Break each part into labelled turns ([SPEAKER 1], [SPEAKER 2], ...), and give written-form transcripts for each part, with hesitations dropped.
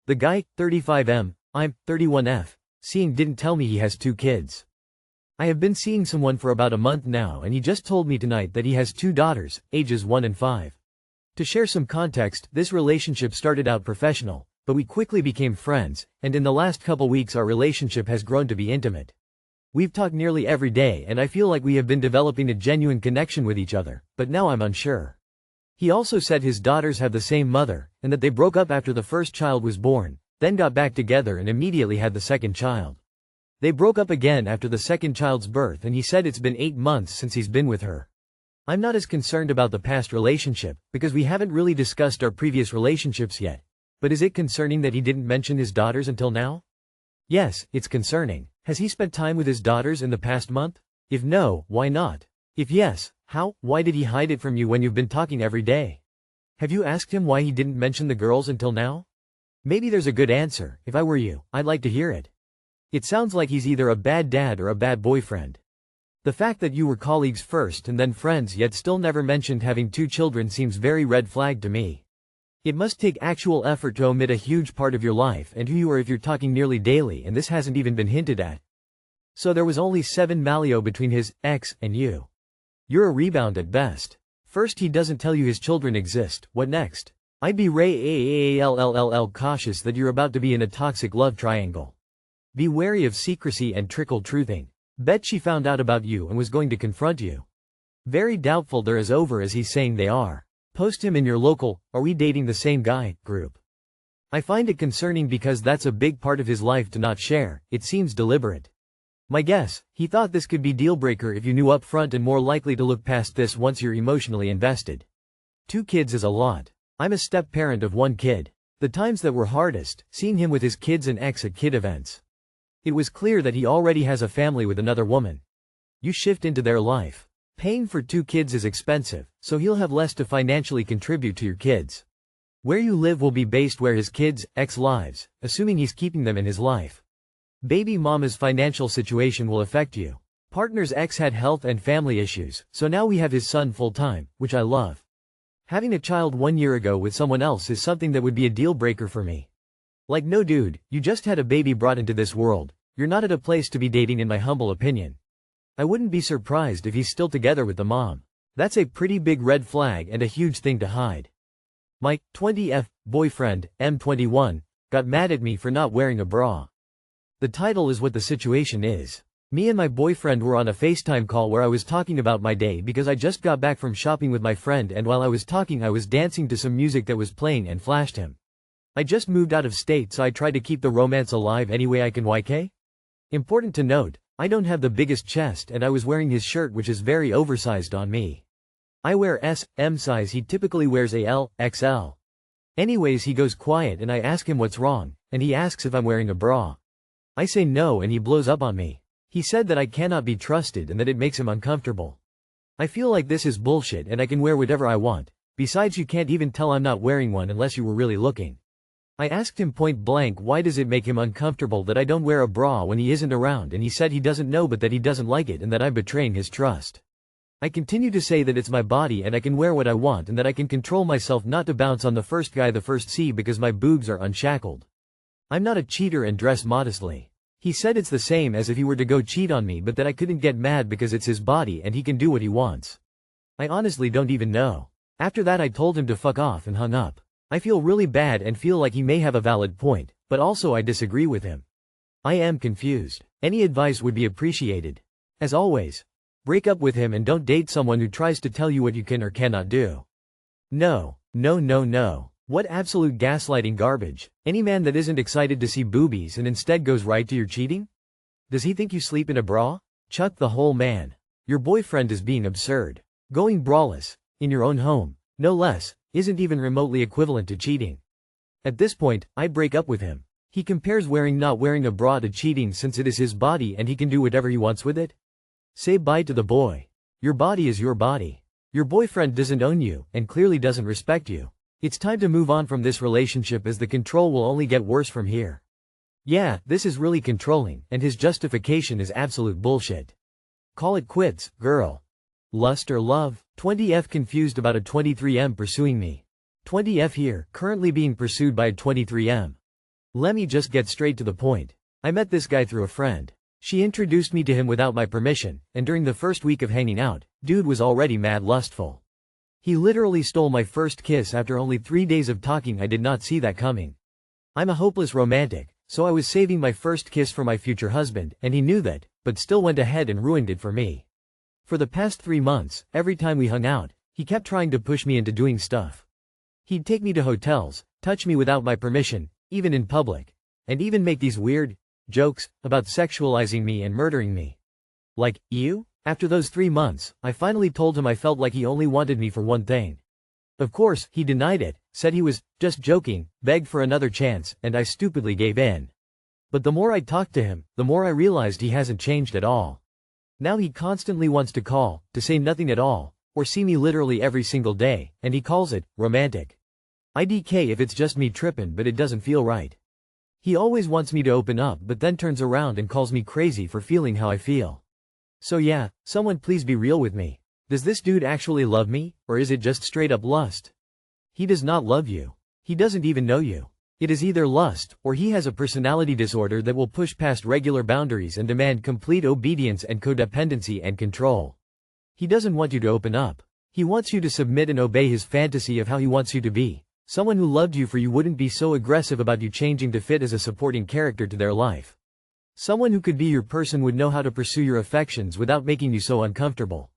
[SPEAKER 1] The guy, 35M, I'm 31F, seeing didn't tell me he has 2 kids. I have been seeing someone for about a month now and he just told me tonight that he has 2 daughters, ages 1 and 5. To share some context, this relationship started out professional, but we quickly became friends, and in the last couple weeks our relationship has grown to be intimate. We've talked nearly every day and I feel like we have been developing a genuine connection with each other, but now I'm unsure. He also said his daughters have the same mother, and that they broke up after the first child was born, then got back together and immediately had the second child. They broke up again after the second child's birth and he said it's been 8 months since he's been with her. I'm not as concerned about the past relationship, because we haven't really discussed our previous relationships yet. But is it concerning that he didn't mention his daughters until now? Yes, it's concerning. Has he spent time with his daughters in the past month? If no, why not? If yes, how? Why did he hide it from you when you've been talking every day? Have you asked him why he didn't mention the girls until now? Maybe there's a good answer. If I were you, I'd like to hear it. It sounds like he's either a bad dad or a bad boyfriend. The fact that you were colleagues first and then friends yet still never mentioned having 2 children seems very red flag to me. It must take actual effort to omit a huge part of your life and who you are if you're talking nearly daily, and this hasn't even been hinted at. So there was only 7 malio between his ex and you. You're a rebound at best. First he doesn't tell you his children exist, what next? I'd be cautious that you're about to be in a toxic love triangle. Be wary of secrecy and trickle-truthing. Bet she found out about you and was going to confront you. Very doubtful they're as over as he's saying they are. Post him in your local "Are we dating the same guy?" group. I find it concerning because that's a big part of his life to not share. It seems deliberate. My guess, he thought this could be deal breaker if you knew up front and more likely to look past this once you're emotionally invested. 2 kids is a lot. I'm a step-parent of 1 kid. The times that were hardest, seeing him with his kids and ex at kid events. It was clear that he already has a family with another woman. You shift into their life. Paying for 2 kids is expensive, so he'll have less to financially contribute to your kids. Where you live will be based where his kids' ex lives, assuming he's keeping them in his life. Baby mama's financial situation will affect you. Partner's ex had health and family issues, so now we have his son full-time, which I love. Having a child 1 year ago with someone else is something that would be a deal breaker for me. Like, no dude, you just had a baby brought into this world. You're not at a place to be dating in my humble opinion. I wouldn't be surprised if he's still together with the mom. That's a pretty big red flag and a huge thing to hide. My 20F boyfriend, M21, got mad at me for not wearing a bra. The title is what the situation is. Me and my boyfriend were on a FaceTime call where I was talking about my day because I just got back from shopping with my friend, and while I was talking I was dancing to some music that was playing and flashed him. I just moved out of state, so I tried to keep the romance alive any way I can. YK? Important to note, I don't have the biggest chest and I was wearing his shirt, which is very oversized on me. I wear S, M size, he typically wears a L, XL. Anyways, he goes quiet and I ask him what's wrong, and he asks if I'm wearing a bra. I say no and he blows up on me. He said that I cannot be trusted and that it makes him uncomfortable. I feel like this is bullshit and I can wear whatever I want. Besides, you can't even tell I'm not wearing one unless you were really looking. I asked him point blank why does it make him uncomfortable that I don't wear a bra when he isn't around, and he said he doesn't know but that he doesn't like it and that I'm betraying his trust. I continue to say that it's my body and I can wear what I want and that I can control myself not to bounce on the first guy the first see because my boobs are unshackled. I'm not a cheater and dress modestly. He said it's the same as if he were to go cheat on me, but that I couldn't get mad because it's his body and he can do what he wants. I honestly don't even know. After that I told him to fuck off and hung up. I feel really bad and feel like he may have a valid point, but also I disagree with him. I am confused. Any advice would be appreciated. As always, break up with him and don't date someone who tries to tell you what you can or cannot do. No. What absolute gaslighting garbage. Any man that isn't excited to see boobies and instead goes right to your cheating? Does he think you sleep in a bra? Chuck the whole man. Your boyfriend is being absurd. Going braless, in your own home, no less, isn't even remotely equivalent to cheating. At this point, I break up with him. He compares not wearing a bra to cheating since it is his body and he can do whatever he wants with it. Say bye to the boy. Your body is your body. Your boyfriend doesn't own you and clearly doesn't respect you. It's time to move on from this relationship as the control will only get worse from here. Yeah, this is really controlling, and his justification is absolute bullshit. Call it quits, girl. Lust or love? 20F confused about a 23M pursuing me. 20F here, currently being pursued by a 23M. Let me just get straight to the point. I met this guy through a friend. She introduced me to him without my permission, and during the first week of hanging out, dude was already mad lustful. He literally stole my first kiss after only 3 days of talking. I did not see that coming. I'm a hopeless romantic, so I was saving my first kiss for my future husband, and he knew that, but still went ahead and ruined it for me. For the past 3 months, every time we hung out, he kept trying to push me into doing stuff. He'd take me to hotels, touch me without my permission, even in public, and even make these weird jokes about sexualizing me and murdering me. Like, you? After those 3 months, I finally told him I felt like he only wanted me for one thing. Of course, he denied it, said he was just joking, begged for another chance, and I stupidly gave in. But the more I talked to him, the more I realized he hasn't changed at all. Now he constantly wants to call, to say nothing at all, or see me literally every single day, and he calls it romantic. IDK if it's just me trippin', but it doesn't feel right. He always wants me to open up but then turns around and calls me crazy for feeling how I feel. So yeah, someone please be real with me. Does this dude actually love me, or is it just straight up lust? He does not love you. He doesn't even know you. It is either lust, or he has a personality disorder that will push past regular boundaries and demand complete obedience and codependency and control. He doesn't want you to open up. He wants you to submit and obey his fantasy of how he wants you to be. Someone who loved you for you wouldn't be so aggressive about you changing to fit as a supporting character to their life. Someone who could be your person would know how to pursue your affections without making you so uncomfortable.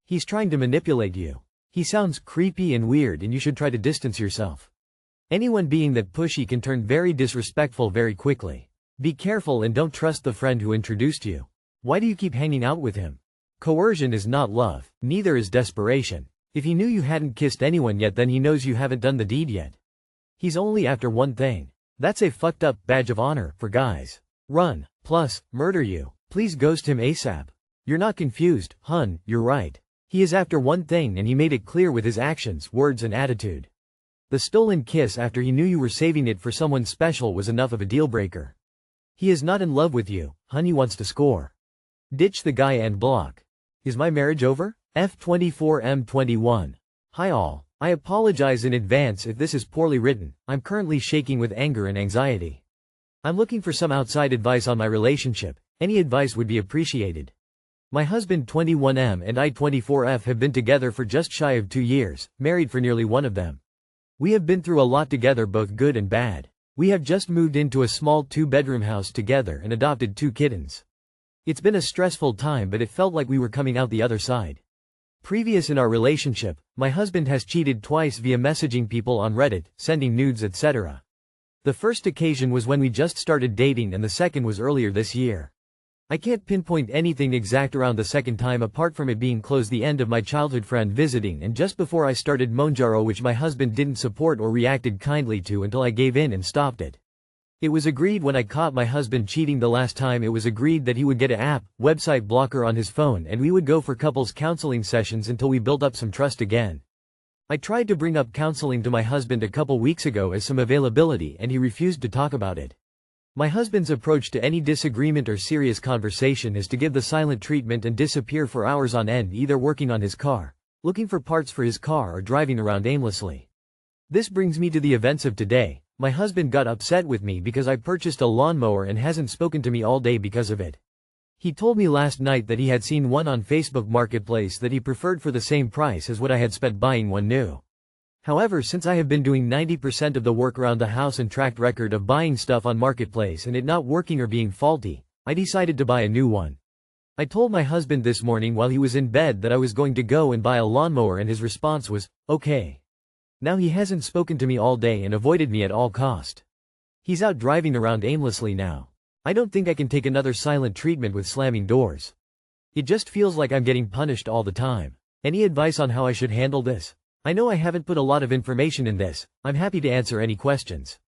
[SPEAKER 1] He's trying to manipulate you. He sounds creepy and weird and you should try to distance yourself. Anyone being that pushy can turn very disrespectful very quickly. Be careful and don't trust the friend who introduced you. Why do you keep hanging out with him? Coercion is not love, neither is desperation. If he knew you hadn't kissed anyone yet, then he knows you haven't done the deed yet. He's only after one thing. That's a fucked up badge of honor for guys. Run, plus, murder you. Please ghost him ASAP. You're not confused, hun, you're right. He is after one thing and he made it clear with his actions, words and attitude. The stolen kiss after he knew you were saving it for someone special was enough of a deal breaker. He is not in love with you, hun, he wants to score. Ditch the guy and block. Is my marriage over? F24M21. Hi all. I apologize in advance if this is poorly written. I'm currently shaking with anger and anxiety. I'm looking for some outside advice on my relationship. Any advice would be appreciated. My husband 21M and I 24F have been together for just shy of 2 years, married for nearly one of them. We have been through a lot together, both good and bad. We have just moved into a small 2-bedroom house together and adopted 2 kittens. It's been a stressful time, but it felt like we were coming out the other side. Previous in our relationship, my husband has cheated twice via messaging people on Reddit, sending nudes etc. The first occasion was when we just started dating and the second was earlier this year. I can't pinpoint anything exact around the second time apart from it being close the end of my childhood friend visiting and just before I started Monjaro, which my husband didn't support or reacted kindly to until I gave in and stopped it. It was agreed when I caught my husband cheating the last time, it was agreed that he would get an app, website blocker on his phone and we would go for couples counseling sessions until we built up some trust again. I tried to bring up counseling to my husband a couple weeks ago as some availability and he refused to talk about it. My husband's approach to any disagreement or serious conversation is to give the silent treatment and disappear for hours on end, either working on his car, looking for parts for his car or driving around aimlessly. This brings me to the events of today. My husband got upset with me because I purchased a lawnmower and hasn't spoken to me all day because of it. He told me last night that he had seen one on Facebook Marketplace that he preferred for the same price as what I had spent buying one new. However, since I have been doing 90% of the work around the house and tracked record of buying stuff on Marketplace and it not working or being faulty, I decided to buy a new one. I told my husband this morning while he was in bed that I was going to go and buy a lawnmower and his response was, okay. Now he hasn't spoken to me all day and avoided me at all cost. He's out driving around aimlessly now. I don't think I can take another silent treatment with slamming doors. It just feels like I'm getting punished all the time. Any advice on how I should handle this? I know I haven't put a lot of information in this. I'm happy to answer any questions.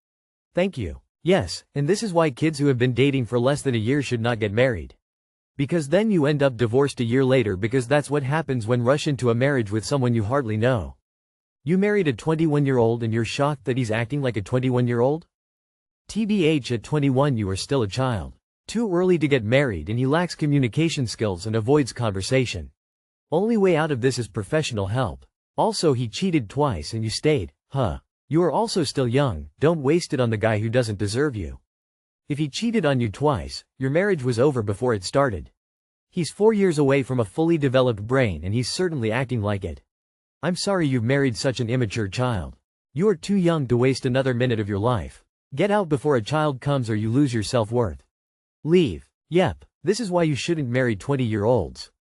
[SPEAKER 1] Thank you. Yes, and this is why kids who have been dating for less than a year should not get married. Because then you end up divorced a year later, because that's what happens when rush into a marriage with someone you hardly know. You married a 21-year-old and you're shocked that he's acting like a 21-year-old? TBH, at 21 you are still a child. Too early to get married and he lacks communication skills and avoids conversation. Only way out of this is professional help. Also, he cheated twice and you stayed, huh? You are also still young, don't waste it on the guy who doesn't deserve you. If he cheated on you twice, your marriage was over before it started. He's 4 years away from a fully developed brain and he's certainly acting like it. I'm sorry you've married such an immature child. You are too young to waste another minute of your life. Get out before a child comes or you lose your self-worth. Leave. Yep, this is why you shouldn't marry 20-year-olds.